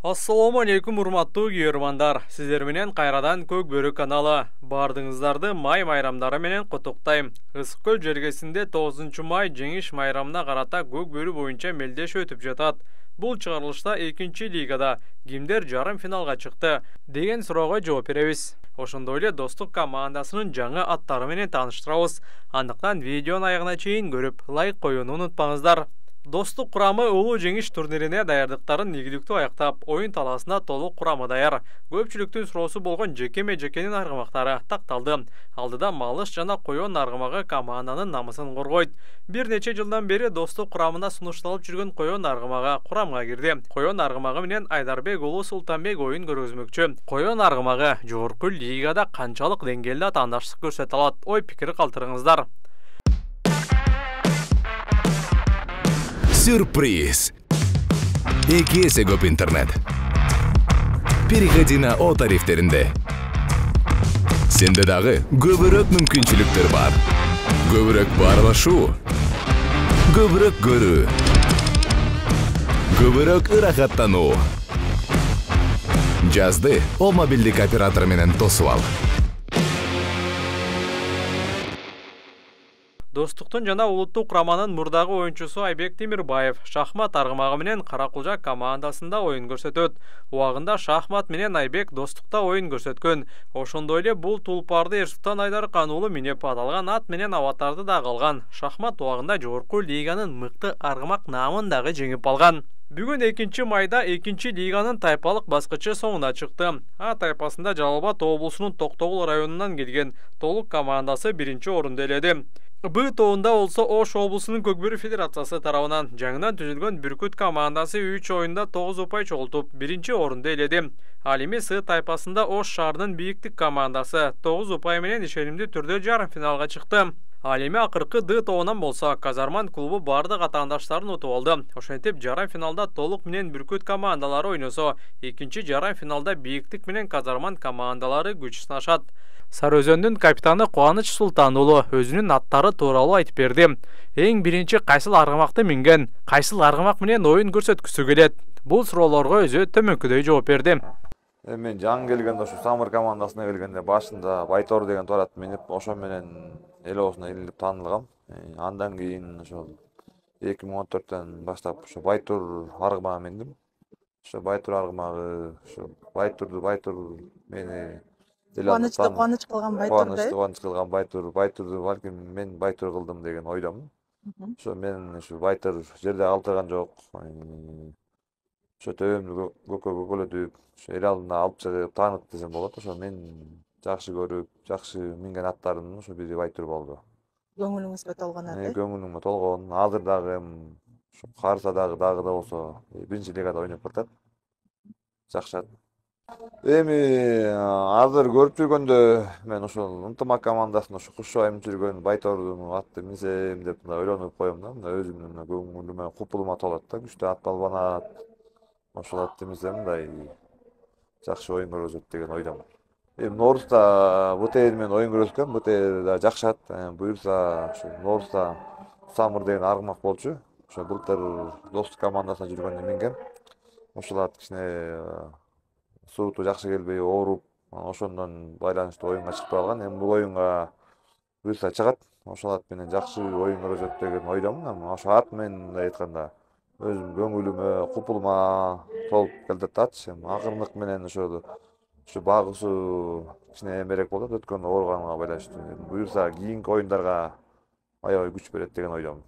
Assalamu alейкум, урматтуу күйөрмандар. Сиздер менен кайрадан Көк Бөрү каналы. Бардыңыздарды май майрамдары менен куттуктайм. Ысык көл жергесинде 9 май жеңиш майрамына карата Көк Бөрү боюнча мелдеш өтүп жатат. Бул чыгарылышта 2-лигада кимдер жарым финалга чыкты деген суроого жооп беребиз. Ошондой эле достук командасынын жаңы аттары менен тааныштырабыз. Андыктан видеонун аягына чейин көрүп, лайк коюуну унутпаңыздар. Достук курамы улуу жеңиш турнирине даярдыктарын ийгиликтүү аяктап, оюн талаасына толук курамы даяр. Көпчүлүктүн суроосу болгон жекеме-жекенин аргымактары такталды. Алдыда Малыш жана Коён аргымагы команданын намысын коргойт. Бир нече жылдан бери достук курамына сунушталып жүргөн Коён аргымагы курамга кирди. Коён аргымагы менен Айдарбек уулу Султанбек оюн көргөзмөкчү. Коён аргымагы жогорку лигада канчалык деңгээлде атаандаштык көрсөтө алат? Ой пикир калтырыңыздар. Сюрприз! 2 есе көп интернет. Переходи на О тарифтеринде. Сенде дагы көбүрөөк мүмкүнчүлүктөр бар. Көбүрөөк баарлашуу, көбүрөөк көрүү, көбүрөөк ырахаттануу. Жазды О мобилдик оператор менен тосуп ал. Достуктун жана улуттук кураманын мурдагы оюнчусу Айбек Темирбаев шахмат аргымагы менен Каракулжа командасында оюн көрсөтөт. Убагында шахмат менен Айбек достукта оюн көрсөткөн. Ошондой эле бул тулпарды Эрсултан Айдаркан уулу минеп аталган ат менен аватарды да алган. Шахмат убагында жогорку лиганын мыкты аргымак наамын дагы жеңип алган. Бүгүн 2-майда 2-лиганын тайпалык баскычы соңуна чыкты. А тайпасында Жалал Абад облусунун Токтогул районунан келген Толук командасы 1-орунду ээледи. Б тобунда болсо Ош облусунун Көк Бөрү федерациясы тарабынан жаңыдан түзүлгөн Бүркүт командасы 3 оюнда 9 упай чогултуп 1-орунду ээледи. Ал эми С тайпасында Ош шаарынын Бийиктик командасы 9 упай менен ишенимдүү түрдө жарым финалга чыкты. Ал эми акыркы Д тобунан болсо Казарман клубу бардык атаандаштарын утуп алды. Ошентип жарым финалда Толук менен Бүркүт командалары ойносо, 2 жарым финалда Бийиктик менен Казарман командалары күч сынашат. Сары Өзөндүн капитаны Кубаныч Султан уулу өзүнүн аттары тууралуу айтып берди. Эң биринчи кайсыл аргымакты минген, кайсыл аргымак менен оюн көрсөткүсү келет? Бул суроолорго өзү төмөнкүдөй жооп берди. Мен жаңы келгенде ушу Самыр командасына келгенде башында Байтор деген торат минип, ошо менен эл оосуна илинип таанылгам. Андан кийин ошо 2014төн баштап ошо Байтор аргымагына мендим. Ошо Байтор аргымагы, ошо Байтор мени Кубаныч кылган Байтор. Кубаныч кылган Байторду балким мен Байтор кылдым деген ойдомун. Ошо мен ушу Байтор жерде калтырган жок. Ошо төбөмдү көкөлөтүп, ошо эл алдына алып чыгып таанып десем болот. Ошо мен жакшы көрүп, жакшы минген аттарым ошо бири Байтор болду. Көңүлүңүзгө толгон ат. Көңүлүмө толгон. Азыр дагы ошо каарса дагы да болсо 1-лигада ойноп жатат. Жакшы ат. Эми азыр көрүп жүргөндө мен ошол Ынтымак командасында ошо Кушчубай минип жүргөн Байтордун атты минсем деп ойлонуп коем да. Өзүмдүн көңүлүмө, купулума толот да. Күчтүү ат балбан ат. Ошол атты минсем мындай жакшы оюн көрсөтөт деген ойдомун. Эми Ноорузда БТР менен оюн көрсөткөм. БТР да жакшы ат. Буюрса ошо Ноорузда Самыр деген аргымак болчу. Ошо былтыр достук командасына жүргөндө мингем. Ошол ат кичине сууту жакшы келбей ооруп, ошондон байланыштуу оюнга чыкпай калган. Эми бул оюнга буюрса чыгат. Ошол ат менен жакшы оюн көрсөтөт деген ойдомун. Ошо ат менен мындай айтканда өзүм көңүлүмө, купулума толуп келет ат. Акырындык менен ошо багуусу кичине эмерээк болот, өткөн ооруганга байланыштуу. Буюрса кийинки оюндарга аябай күч берет деген ойдомун.